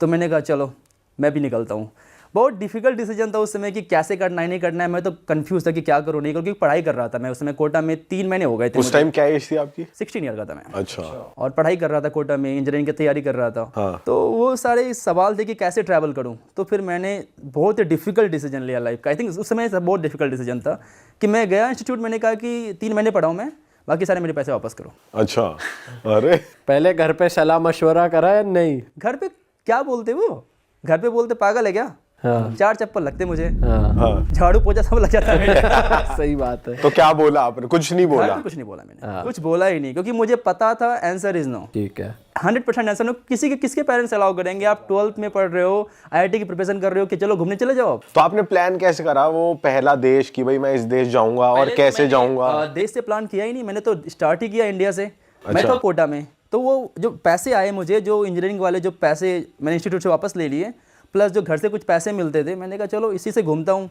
तो मैंने कहा चलो मैं भी निकलता हूँ। बहुत डिफिकल्ट डिसीजन था उस समय कि कैसे करना है नहीं करना है। मैं तो कंफ्यूज था कि क्या करूँ नहीं करूँ, क्योंकि पढ़ाई कर रहा था मैं उस समय। कोटा में 3 महीने हो गए थे। उस टाइम क्या एज थी आपकी? 16 ईयर का था मैं। अच्छा। और पढ़ाई कर रहा था कोटा में, इंजीनियरिंग की तैयारी कर रहा था। हाँ। तो वो सारे सवाल थे कि कैसे ट्रैवल करूँ। तो फिर मैंने बहुत ही डिफिकल्ट डिसीजन लिया लाइफ का। आई थिंक उस समय बहुत डिफिकल्ट डिसीजन था कि मैं गया इंस्टीट्यूट, मैंने कहा कि 3 महीने पढ़ाऊँ मैं, बाकी सारे मेरे पैसे वापस करो। अच्छा। अरे पहले घर पे सलाह मशवरा करा या नहीं? घर पे क्या बोलते वो, घर पे बोलते पागल है क्या, हाँ। 4 चप्पल लगते मुझे, हाँ। झाड़ू पोछा सब लग जाता है। सही बात है। तो क्या बोला आपने? कुछ नहीं घर बोला? पे कुछ नहीं बोला मैंने, कुछ बोला ही नहीं, क्योंकि मुझे पता था आंसर इज नो। ठीक है। 100% आंसर नो। किसके पेरेंट्स अलाउ करेंगे? आप 12th में पढ़ रहे हो, आईआईटी की प्रिपरेशन कर रहे हो कि चलो घूमने चले जाओ। तो आपने प्लान कैसे करा वो पहला देश कि भाई मैं इस देश जाऊंगा और कैसे जाऊंगा? देश से प्लान किया ही नहीं मैंने, तो स्टार्ट ही किया इंडिया से। मैं था कोटा में, तो वो जो पैसे आए मुझे, जो इंजीनियरिंग वाले जो पैसे मैंने इंस्टीट्यूट से वापस ले लिए, प्लस जो घर से कुछ पैसे मिलते थे, मैंने कहा चलो इसी से घूमता हूँ।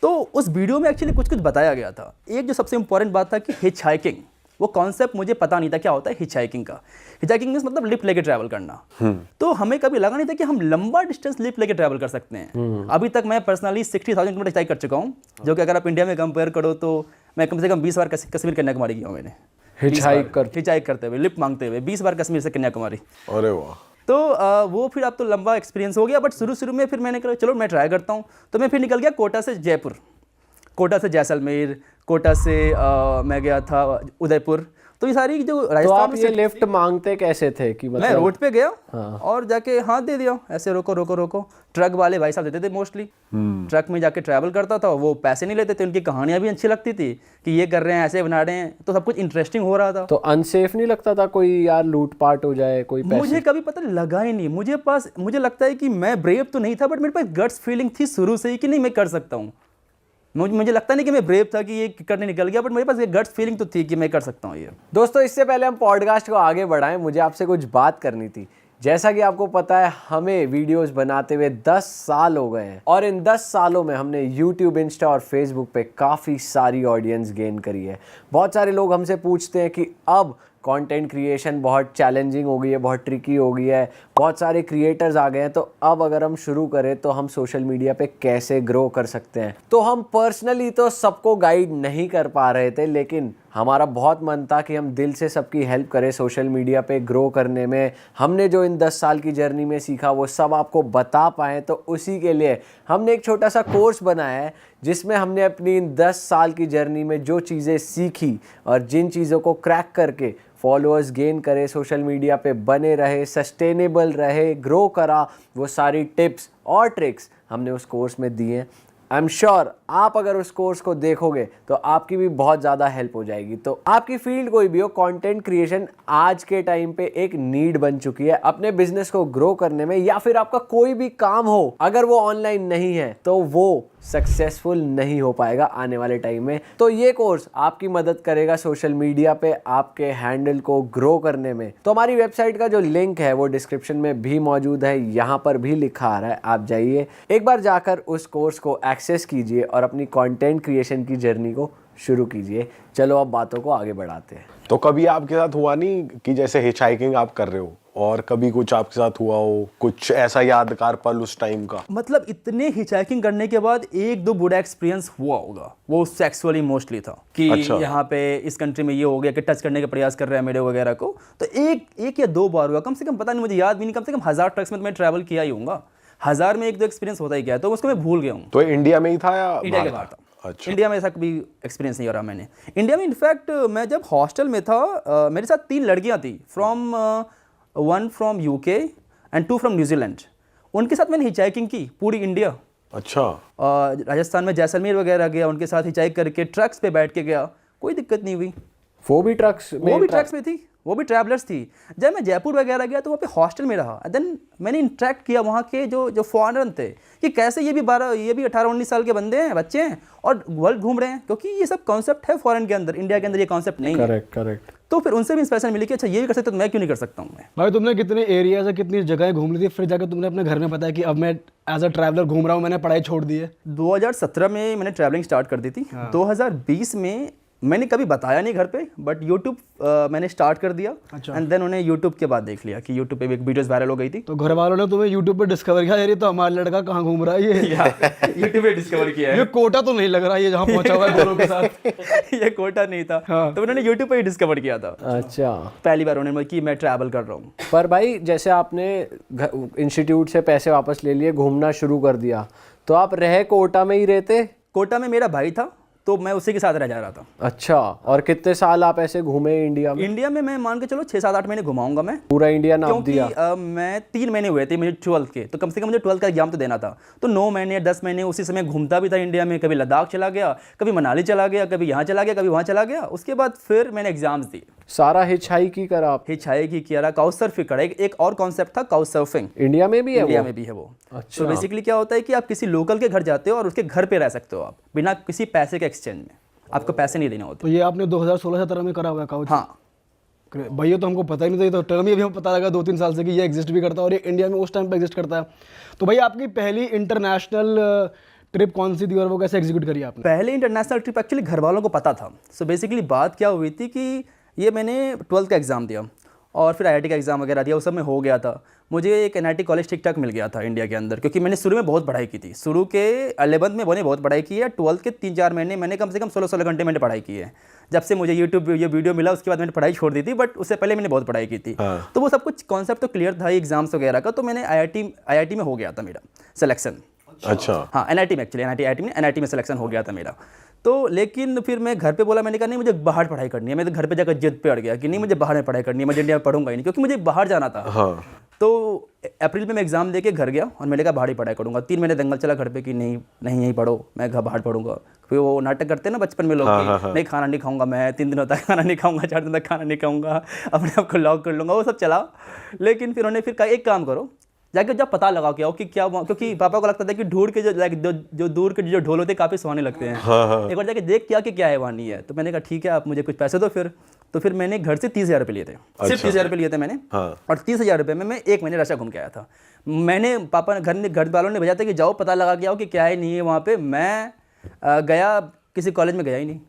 तो उस वीडियो में एक्चुअली कुछ बताया गया था। एक जो सबसे इंपॉर्टेंट बात था कि हिच हाइकिंग, वो कॉन्सेप्ट मुझे पता नहीं था क्या होता है हिच हाइकिंग का। हिच हाइकिंग मीन्स मतलब लिफ्ट लेके ट्रैवल करना। तो हमें कभी लगा नहीं था कि हम लंबा डिस्टेंस लिफ्ट लेके ट्रैवल कर सकते हैं। अभी तक मैं पर्सनली 60,000 किलोमीटर हिच हाइक कर चुका हूँ, जो कि अगर आप इंडिया में कंपेयर करो तो मैं कम से कम 20 बार कश्मीर कन्याकुमारी किया हूँ मैंने। हिच हाइक करते हुए, लिफ्ट मांगते हुए 20 बार कश्मीर से कन्याकुमारी। अरे वाह। तो वो फिर अब तो लंबा एक्सपीरियंस हो गया, बट शुरू में फिर मैंने कहा चलो मैं ट्राई करता हूँ। तो मैं फिर निकल गया कोटा से जयपुर, कोटा से जैसलमेर, कोटा से मैं गया था उदयपुर। तो ये सारी जो तो राजस्थान आप ये लिफ्ट मांगते कैसे थे कि मैं मतलब? रोड पे गया और जाके हाथ दे दिया, ऐसे रोको रोको रोको। ट्रक वाले भाई साहब देते थे मोस्टली। ट्रक में जाके ट्रैवल करता था, वो पैसे नहीं लेते थे, उनकी कहानियां भी अच्छी लगती थी कि ये कर रहे हैं, ऐसे बना रहे हैं, तो सब कुछ इंटरेस्टिंग हो रहा था। तो अनसेफ नहीं लगता था कोई यार लूटपाट हो जाए कोई पैसे? मुझे कभी पता लगा ही नहीं। मुझे लगता है कि मैं ब्रेव तो नहीं था, बट मेरे पास गट्स फीलिंग थी शुरू से ही कि नहीं मैं कर सकता हूँ। मुझे लगता नहीं कि मैं ब्रेव था कि ये करने निकल गया, बट मेरे पास ये गट्स फीलिंग तो थी कि मैं कर सकता हूँ ये। दोस्तों, इससे पहले हम पॉडकास्ट को आगे बढ़ाएं, मुझे आपसे कुछ बात करनी थी। जैसा कि आपको पता है, हमें वीडियोस बनाते हुए 10 साल हो गए हैं और इन 10 सालों में हमने YouTube, इंस्टा और फेसबुक पे काफ़ी सारी ऑडियंस गेन करी है। बहुत सारे लोग हमसे पूछते हैं कि अब कंटेंट क्रिएशन बहुत चैलेंजिंग हो गई है, बहुत ट्रिकी हो गई है, बहुत सारे क्रिएटर्स आ गए हैं, तो अब अगर हम शुरू करें तो हम सोशल मीडिया पे कैसे ग्रो कर सकते हैं। तो हम पर्सनली तो सबको गाइड नहीं कर पा रहे थे, लेकिन हमारा बहुत मन था कि हम दिल से सबकी हेल्प करें सोशल मीडिया पे ग्रो करने में। हमने जो इन 10 साल की जर्नी में सीखा वो सब आपको बता पाएँ, तो उसी के लिए हमने एक छोटा सा कोर्स बनाया है जिसमें हमने अपनी इन 10 साल की जर्नी में जो चीज़ें सीखी और जिन चीज़ों को क्रैक करके फॉलोअर्स गेन करे, सोशल मीडिया पे बने रहे, सस्टेनेबल रहे, ग्रो करा, वो सारी टिप्स और ट्रिक्स हमने उस कोर्स में दी हैं। आई एम श्योर आप अगर उस कोर्स को देखोगे तो आपकी भी बहुत ज़्यादा हेल्प हो जाएगी। तो आपकी फील्ड कोई भी हो, कंटेंट क्रिएशन आज के टाइम पे एक नीड बन चुकी है अपने बिजनेस को ग्रो करने में, या फिर आपका कोई भी काम हो अगर वो ऑनलाइन नहीं है तो वो सक्सेसफुल नहीं हो पाएगा आने वाले टाइम में। तो ये कोर्स आपकी मदद करेगा सोशल मीडिया पे आपके हैंडल को ग्रो करने में। तो हमारी वेबसाइट का जो लिंक है वो डिस्क्रिप्शन में भी मौजूद है, यहाँ पर भी लिखा आ रहा है, आप जाइए एक बार जाकर उस कोर्स को एक्सेस कीजिए और अपनी कंटेंट क्रिएशन की जर्नी को शुरू कीजिए। चलो अब बातों को आगे बढ़ाते हैं। तो कभी आपके साथ हुआ नहीं कि जैसे हिच हाइकिंग आप कर रहे हो और कभी कुछ आपके साथ हुआ हो, कुछ ऐसा यादगार पल उस टाइम का? मतलब इतने हिचहाइकिंग करने के बाद 1-2 बुरा एक्सपीरियंस हुआ होगा, वो सेक्सुअली मोस्टली था कि अच्छा। यहाँ पे इस कंट्री में ये हो गया कि टच करने का प्रयास कर रहे हैं मेरे वगैरह को। तो एक या 2 बार हुआ, कम से कम पता नहीं, मुझे याद भी नहीं, कम से कम 1000 ट्रक्स में तो मैं ट्रैवल किया ही होऊंगा। 1000 में 1-2 एक्सपीरियंस होता ही क्या है, तो उसको मैं भूल गया हूँ। तो इंडिया में ही था या इंडिया के बाहर था? अच्छा। इंडिया में ऐसा कभी एक्सपीरियंस नहीं हो रहा मैंने। इंडिया में इनफैक्ट मैं जब हॉस्टल में था, मेरे साथ 3 लड़कियां थी, one from UK and 2 from New Zealand. उनके साथ मैंने हिचहाइकिंग की पूरी इंडिया। अच्छा। राजस्थान में जैसलमेर वगैरह गया, उनके साथ हिचहाइक करके ट्रक्स पे बैठ के गया, कोई दिक्कत नहीं हुई। वो भी ट्रक्स में थी, वो भी ट्रैवलर्स थी। जब मैं जयपुर वगैरह गया तो वहाँ पे हॉस्टल में रहा, देन मैंने इंटरेक्ट किया वहाँ के जो फॉरेनर थे कि कैसे ये भी 18-19 साल के बंदे हैं, बच्चे हैं और वर्ल्ड घूम रहे हैं, क्योंकि ये सब कॉन्सेप्ट है फॉरेन के अंदर, इंडिया के अंदर ये कॉन्सेप्ट नहीं है। करेक्ट। तो फिर उनसे भी इंस्पिरेशन मिली कि अच्छा ये भी कर सकते तो मैं क्यों नहीं कर सकता हूँ। मैं भाई तुमने कितने एरिया से कितनी जगह घूम ली थी, फिर जाकर तुमने अपने घर में बताया कि अब मैं एज अ ट्रैवलर घूम रहा हूँ, मैंने पढ़ाई छोड़ दी है? 2017 में मैंने ट्रैवलिंग स्टार्ट कर दी थी। 2020 में मैंने कभी बताया नहीं घर पे, बट यूट्यूब मैंने स्टार्ट कर दिया एंड देन उन्हें यूट्यूब के बाद देख लिया कि यूट्यूब पे एक वीडियोस वायरल हो गई थी। तो घर वालों ने तुम्हें यूट्यूब पे डिस्कवर किया, यार ये तो हमारा लड़का कहाँ घूम रहा है ये यूट्यूब पे डिस्कवर किया ये कोटा तो नहीं लग रहा है ये जहाँ पहुंचा हुआ है गोरों के साथ। ये कोटा नहीं था, तो उन्होंने यूट्यूब पे ही डिस्कवर किया था। अच्छा, पहली बार उन्होंने कि मैं ट्रैवल कर रहा हूँ। पर भाई जैसे आपने इंस्टीट्यूट से पैसे वापस ले लिए, घूमना शुरू कर दिया, तो आप रहे कोटा में ही रहते? कोटा में मेरा भाई था तो मैं उसी के साथ रह जा रहा था। अच्छा, और कितने साल आप ऐसे घूमे इंडिया में? इंडिया में मैं मान के चलो 6-7-8 महीने घुमाऊंगा मैं पूरा इंडिया नाप क्योंकि दिया? मैं 3 महीने हुए थे मुझे 12th के, तो कम से कम मुझे 12th का एग्जाम तो देना था। तो 9 महीने 10 महीने उसी समय घूमता भी था इंडिया में, कभी लद्दाख चला गया, कभी मनाली चला गया, कभी यहाँ चला गया, कभी वहाँ चला गया। उसके बाद फिर मैंने एग्जाम्स दिए। सारा हिच हाइक ही करा आप? हिच हाइक ही किया, काउच सर्फिंग करा। एक और कॉन्सेप्ट था काउच सर्फिंग, इंडिया में भी है? इंडिया वो में भी है वो। अच्छा। तो बेसिकली क्या होता है कि आप किसी लोकल के घर जाते हो और उसके घर पे रह सकते हो आप बिना किसी पैसे के एक्सचेंज में, आपको पैसे नहीं देने होते। तो ये आपने 2016-17 में करा हुआ है काउच? हाँ भाई ये तो हमको पता ही नहीं था, ये तो टर्म ही अभी हमें पता लगा 2-3 साल से कि ये एग्जिस्ट भी करता है और ये इंडिया में उस टाइम पे एग्जिस्ट करता है। तो भाई आपकी पहली इंटरनेशनल ट्रिप कौन सी थी और वो कैसे एग्जीक्यूट करी आपने? पहले इंटरनेशनल ट्रिप एक्चुअली घर वालों को पता था। सो बेसिकली बात क्या हुई थी कि ये मैंने 12th का एग्ज़ाम दिया और फिर IIT का एग्ज़ाम वगैरह दिया, उस सब में हो गया था। मुझे एक NIT कॉलेज ठीक ठाक मिल गया था इंडिया के अंदर, क्योंकि मैंने शुरू में बहुत पढ़ाई की थी। शुरू के 11th में मैंने बहुत पढ़ाई की है, 12th के 3-4 महीने मैंने कम से कम 16-16 घंटे मैंने पढ़ाई की है। जब से मुझे यूट्यूब ये वीडियो मिला उसके बाद मैंने पढ़ाई छोड़ दी थी, बट उससे पहले मैंने बहुत पढ़ाई की थी। तो वो सब कुछ कॉन्सेप्ट तो क्लियर था एग्जाम्स वगैरह का। तो मैंने IIT में हो गया था मेरा सिलेक्शन। अच्छा, हाँ NIT में, एक्चुअली NIT में सिलेक्शन हो गया था मेरा। तो लेकिन फिर मैं घर पे बोला, मैंने कहा नहीं मुझे बाहर पढ़ाई करनी है। मैं तो घर पे जाकर जिद पे अड़ गया कि नहीं मुझे बाहर में पढ़ाई करनी है, मुझे इंडिया में पढ़ूंगा ही नहीं, क्योंकि मुझे बाहर जाना था। हाँ। तो अप्रैल में मैं एग्ज़ाम दे के घर गया और मैंने कहा बाहर ही पढ़ाई करूँगा। 3 महीने दंगल चला घर पे कि नहीं नहीं यहीं पढ़ो, मैं घर बाहर पढ़ूंगा। फिर वो नाटक करते हैं ना बचपन में लोग कि नहीं खाना नहीं खाऊंगा मैं, 3 दिनों तक खाना नहीं खाऊंगा, 4 दिन तक खाना नहीं खाऊंगा, अपने आप को लॉक कर लूँगा, वो सब चला। लेकिन फिर उन्होंने फिर कहा एक काम करो, जाके जब पता लगा के आओ कि क्या, क्योंकि पापा को लगता था कि ढूंढ के जो दूर के जो ढोल होते हैं काफ़ी सुहाने लगते हैं। एक बार जाके देख क्या कि क्या है वहाँ नहीं है। तो मैंने कहा ठीक है आप मुझे कुछ पैसे दो फिर। तो फिर मैंने घर से 30,000 रुपये लिए थे, सिर्फ 30,000 रुपये लिए थे मैंने। और 30,000 रुपये में मैं 1 महीने रशिया घूम के आया था। मैंने पापा घर वालों ने भेजा था कि जाओ पता लगा के आओ कि क्या है नहीं है वहाँ पे। मैं गया, किसी कॉलेज में गया ही नहीं,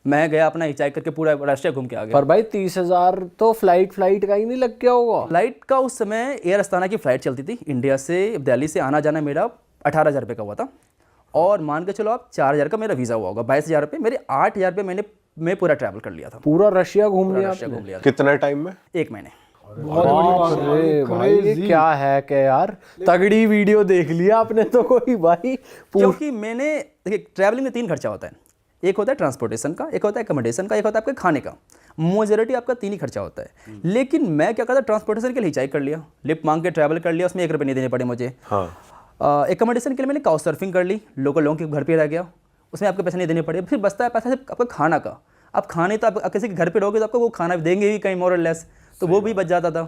मैं गया अपना हिचाई करके पूरा रशिया घूम के आ गया। पर भाई 30,000 तो फ्लाइट का ही नहीं लग गया होगा? फ्लाइट का उस समय एयर अस्ताना की फ़्लाइट चलती थी इंडिया से दिल्ली से आना जाना, मेरा 18,000 रुपये का हुआ था। और मान के चलो आप 4,000 का मेरा वीज़ा हुआ होगा, 22,000 रुपये, मेरे 8,000 रुपये मैं पूरा ट्रैवल कर लिया था। पूरा रशिया घूम लिया? रशिया घूम लिया था कितना टाइम में? 1 महीने। अरे भाई ये क्या है कि यार तगड़ी वीडियो देख लिया आपने तो कोई भाई। क्योंकि मैंने देखिए ट्रैवलिंग में 3 खर्चा होता है, एक होता है ट्रांसपोर्टेशन का, एक होता है एकोमोडेशन का, एक होता है आपके खाने का। मेजॉरिटी आपका 3 ही खर्चा होता है। लेकिन मैं क्या करता, ट्रांसपोर्टेशन के लिए हिचाई कर लिया, लिफ्ट मांग के ट्रैवल कर लिया, उसमें 1 रुपये नहीं देने पड़े मुझे। एकोमोडेशन के लिए मैंने काउच सर्फिंग कर ली, लोकल लोगों के घर पे रह गया, उसमें आपको पैसे नहीं देने पड़े। फिर बचता है पैसा सिर्फ आपका खाना का। आप खाने तो आप किसी के घर पे रहोगे तो आपको वो खाना देंगे ही कहीं मोर और लेस, तो वो भी बच जाता था।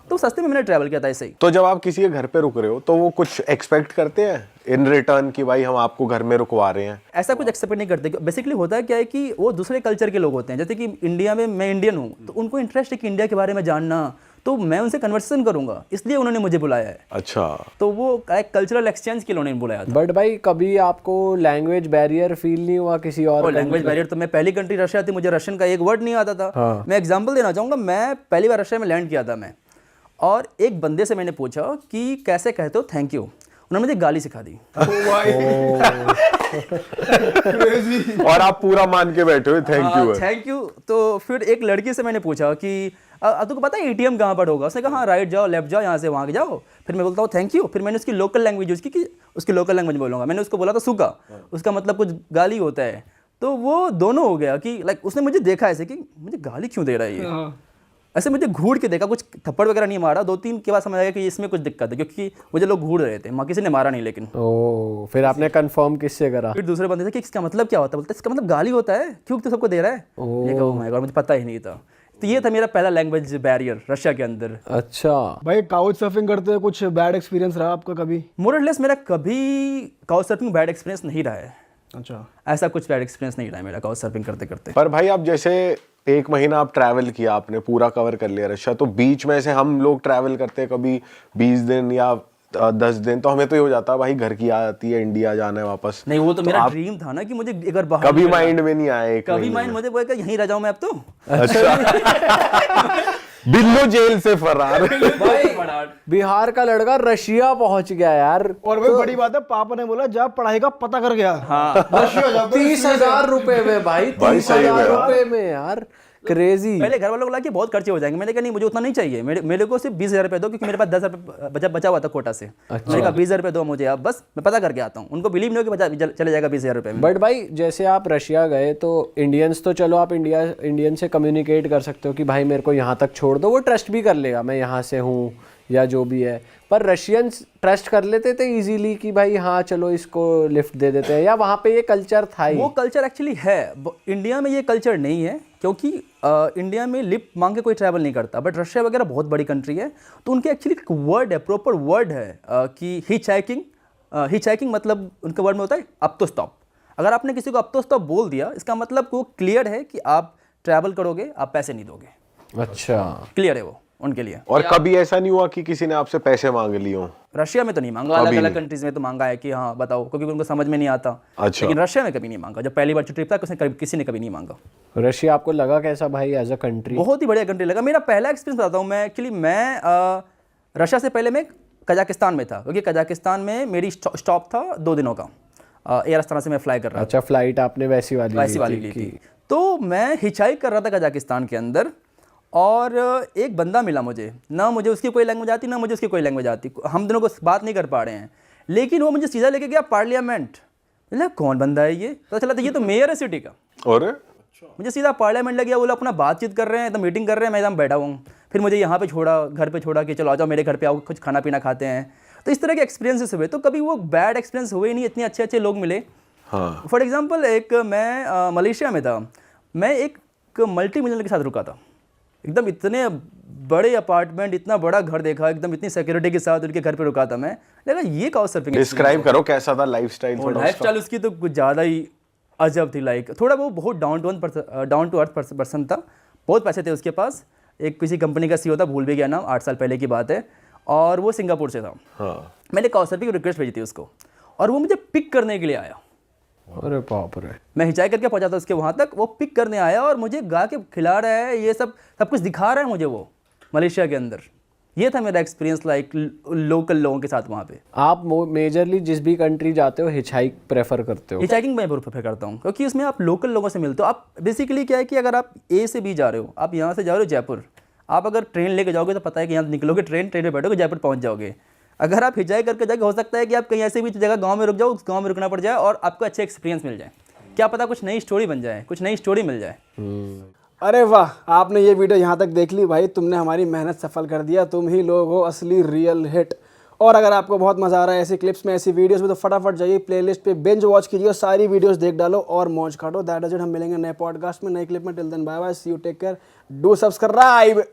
तो सस्ते में मैंने ट्रैवल किया था ऐसे ही। तो जब आप किसी के घर पे रुक रहे हो तो वो कुछ एक्सपेक्ट करते हैं इन रिटर्न कि भाई हम आपको घर में रुकवा रहे हैं? ऐसा कुछ एक्सपेक्ट नहीं करते। बेसिकली होता है क्या है कि वो दूसरे कल्चर के लोग होते हैं। जैसे कि इंडिया में मैं इंडियन हूँ, तो उनको इंटरेस्ट है कि इंडिया के बारे में जानना, तो मैं उनसे कन्वर्सेशन करूंगा, इसलिए उन्होंने मुझे बुलाया है। अच्छा, तो वो एक कल्चरल एक्सचेंज के लिए उन्होंने बुलाया था। बट भाई कभी आपको लैंग्वेज बैरियर फील नहीं हुआ किसी और? लैंग्वेज बैरियर तो मैं पहली कंट्री रशिया थी, मुझे रशियन का एक वर्ड नहीं आता था। मैं एग्जांपल देना चाहूँगा, मैं पहली बार रशिया में लैंड किया था मैं, और एक बंदे से मैंने पूछा कि कैसे कहते हो थैंक यू, उन्होंने मुझे गाली सिखा दी। और आप पूरा मान के बैठे हुए थैंक यू। तो फिर एक लड़की से मैंने पूछा कि तुमको पता है ATM कहाँ पर होगा? उसने कहा हाँ राइट जाओ, लेफ्ट जाओ, यहाँ से वहाँ जाओ। फिर मैं बोलता हूँ थैंक यू। फिर मैंने उसकी लोकल लैंग्वेज यूज़ की कि उसकी लोकल लैंग्वेज बोलूँगा। मैंने उसको बोला था सुगा, उसका मतलब कुछ गाली होता है। तो वो दोनों हो गया कि लाइक उसने मुझे देखा ऐसे कि मुझे गाली क्यों दे रहा है ये, ऐसे मुझे घूर के देखा, कुछ थप्पड़ वगैरह नहीं मारा। 2-3 के बाद समझ आया कि इसमें कुछ दिक्कत है, क्योंकि मुझे लोग घूर रहे थे, माँ किसी ने मारा नहीं। लेकिन ओह, फिर आपने कंफर्म किससे करा? फिर दूसरे बंदे से कि इसका मतलब क्या होता है? बोलते इसका मतलब गाली होता है, क्यों तो सबको दे रहा है। ये कहा माय गॉड, मुझे पता ही नहीं था। तो ये था मेरा पहला लैंग्वेज बैरियर रशिया के अंदर। अच्छा भाई काउच सर्फिंग करते हैं, कुछ बैड एक्सपीरियंस रहा आपका कभी? मोर और लेस मेरा कभी काउच सर्फिंग बैड एक्सपीरियंस नहीं रहा है। अच्छा, ऐसा कुछ बैड एक्सपीरियंस नहीं रहा है मेरा काउच सर्फिंग करते करते। पर भाई आप जैसे 1 महीना आप ट्रैवल किया, आपने पूरा कवर कर लिया रशिया, तो बीच में से हम लोग ट्रैवल करते हैं कभी 20 दिन या 10 दिन तो हमें तो ये हो जाता है भाई घर की याद आती है, इंडिया जाना है वापस। नहीं वो तो मेरा ड्रीम था ना कि मुझे एक बार बाहर कभी निकलना। माइंड में नहीं आया एक कभी महीने माइंड में? मुझे बोला यहीं रह जाऊं मैं अब तो। अच्छा बिल्लो जेल से फरार। बिहार का लड़का रशिया पहुंच गया यार। और वही बड़ी बात है, पापा ने बोला जा पढ़ाई का पता कर गया। हाँ 30,000 रुपए में भाई, भाई सही 30,000 में यार। रुपए में यार, क्रेजी। पहले घर वालों को लगा कि बहुत खर्चे हो जाएंगे, मैंने कहा नहीं मुझे उतना नहीं चाहिए, मेरे को सिर्फ 20,000 रुपये दो, क्योंकि मेरे पास 10,000 रुपये बचा हुआ था कोटा से। मैंने कहा 20,000 रुपये दो मुझे, अब बस मैं पता करके आता हूँ। उनको बिलीव नहीं हो कि चले जाएगा 20,000 रुपये में। बट भाई जैसे आप रशिया गए तो इंडियंस तो चलो आप इंडियन से कम्युनिकेट कर सकते हो कि भाई मेरे को यहाँ तक छोड़ दो, वो ट्रस्ट भी कर लेगा मैं यहाँ से हूँ या जो भी है। पर रशियंस ट्रस्ट कर लेते थे इजीली कि भाई हाँ चलो इसको लिफ्ट दे देते हैं, या वहाँ पे ये कल्चर था ही? वो कल्चर एक्चुअली है, इंडिया में ये कल्चर नहीं है, क्योंकि इंडिया में लिफ्ट मांग के कोई ट्रैवल नहीं करता। बट रशिया वगैरह बहुत बड़ी कंट्री है, तो उनके एक्चुअली एक वर्ड है, प्रॉपर वर्ड है कि हिचहाइकिंग मतलब उनके वर्ड में होता है अप तो स्टॉप। अगर आपने किसी को अप तो स्टॉप बोल दिया, इसका मतलब वो क्लियर है कि आप ट्रैवल करोगे, आप पैसे नहीं दोगे। अच्छा, क्लियर है वो उनके लिए। और कभी ऐसा नहीं हुआ कि किसी ने आपसे पैसे मांग लिए हो? रशिया में तो नहीं मांगा, अलग अलग कंट्रीज में तो मांगा है कि हाँ बताओ, क्योंकि उनको समझ में नहीं आता। अच्छा। लेकिन रशिया में कभी नहीं मांगा। जब पहली बार ट्रिप था किसी ने कभी नहीं मांगा। रशिया आपको लगा कैसा भाई एज अ कंट्री? बहुत ही बढ़िया कंट्री लगा। मेरा पहला एक्सपीरियंस बताता हूँ मैं। एक्चुअली मैं रशिया से पहले मैं कजाकिस्तान में था, क्योंकि कजाकिस्तान में मेरी स्टॉप था 2 दिनों का। एयर अस्ताना से मैं फ्लाई कर रहा था। अच्छा, फ्लाइट आपने वैसी वाली ली थी। तो मैं हिचाइक कर रहा था कजाकिस्तान के अंदर, और एक बंदा मिला मुझे, ना मुझे उसकी कोई लैंग्वेज आती ना मुझे उसकी कोई लैंग्वेज आती, हम दोनों को बात नहीं कर पा रहे हैं। लेकिन वो मुझे सीधा लेके गया पार्लियामेंट। मतलब कौन बंदा है ये? पता चला था ये तो मेयर है सिटी का। और मुझे सीधा पार्लियामेंट लग गया। वो लोग अपना बातचीत कर रहे हैं, एकदम मीटिंग कर रहे हैं, मैं एकदम बैठा हूँ। फिर मुझे यहाँ पे छोड़ा, घर पे छोड़ा कि चलो आ जाओ मेरे घर पे आओ, कुछ खाना पीना खाते हैं। तो इस तरह के एक्सपीरियंसेस हुए। तो कभी वो बैड एक्सपीरियंस हुए नहीं, इतने अच्छे अच्छे लोग मिले। हाँ। फॉर एग्जाम्पल एक मैं मलेशिया में था, मैं एक मल्टी मिलियनर के साथ रुका था। एकदम इतने बड़े अपार्टमेंट, इतना बड़ा घर देखा, एकदम इतनी सिक्योरिटी के साथ उनके घर पे रुका था मैं। लगा ये काउच सर्फिंग। डिस्क्राइब करो कैसा था लाइफस्टाइल थोड़ा? लाइफस्टाइल उसकी तो कुछ ज़्यादा ही अजब थी। लाइक थोड़ा वो बहुत डाउन टू अर्थ पर्सन था। बहुत पैसे थे उसके पास। एक किसी कंपनी का सीईओ था, भूल भी गया नाम, 8 साल पहले की बात है। और वो सिंगापुर से था। हाँ। मैंने काउच सर्फिंग की रिक्वेस्ट भेजी थी उसको, और वो मुझे पिक करने के लिए आया। अरे बाप रे। मैं हिचाई करके पहुंचा था उसके वहाँ तक, वो पिक करने आया और मुझे गा के खिला रहा है, ये सब कुछ दिखा रहा है मुझे वो मलेशिया के अंदर। ये था मेरा एक्सपीरियंस लाइक लोकल लोगों के साथ वहाँ पे। आप मेजरली जिस भी कंट्री जाते हो हिचहाइक प्रेफर करते हो? हिचहाइकिंग मैं प्रेफर करता हूँ, क्योंकि उसमें आप लोकल लोगों से मिलते हो। आप बेसिकली क्या है कि अगर आप ए से बी जा रहे हो, आप यहाँ से जा रहे हो जयपुर, आप अगर ट्रेन लेके जाओगे तो पता है कि यहाँ निकलोगे ट्रेन में बैठोगे, जयपुर पहुँच जाओगे। अगर आप हिचाई करके जाओगे, हो सकता है कि आप कहीं ऐसे भी जगह गाँव में रुक जाओ, उस गाँव में रुकना पड़ जाए और आपको अच्छे एक्सपीरियंस मिल जाए। क्या पता कुछ नई स्टोरी बन जाए, कुछ नई स्टोरी मिल जाए। अरे वाह, आपने ये वीडियो यहाँ तक देख ली भाई, तुमने हमारी मेहनत सफल कर दिया। तुम ही लोग हो असली रियल हिट। और अगर आपको बहुत मजा आ रहा है ऐसी क्लिप्स में, ऐसी वीडियोस में, तो फटाफट जाइए प्लेलिस्ट पे बिंज वॉच कीजिए और सारी वीडियोस देख डालो और मौज काटो। That is it. हम मिलेंगे नए पॉडकास्ट में, नए क्लिप में। Till then bye bye, see you, take care, do subscribe.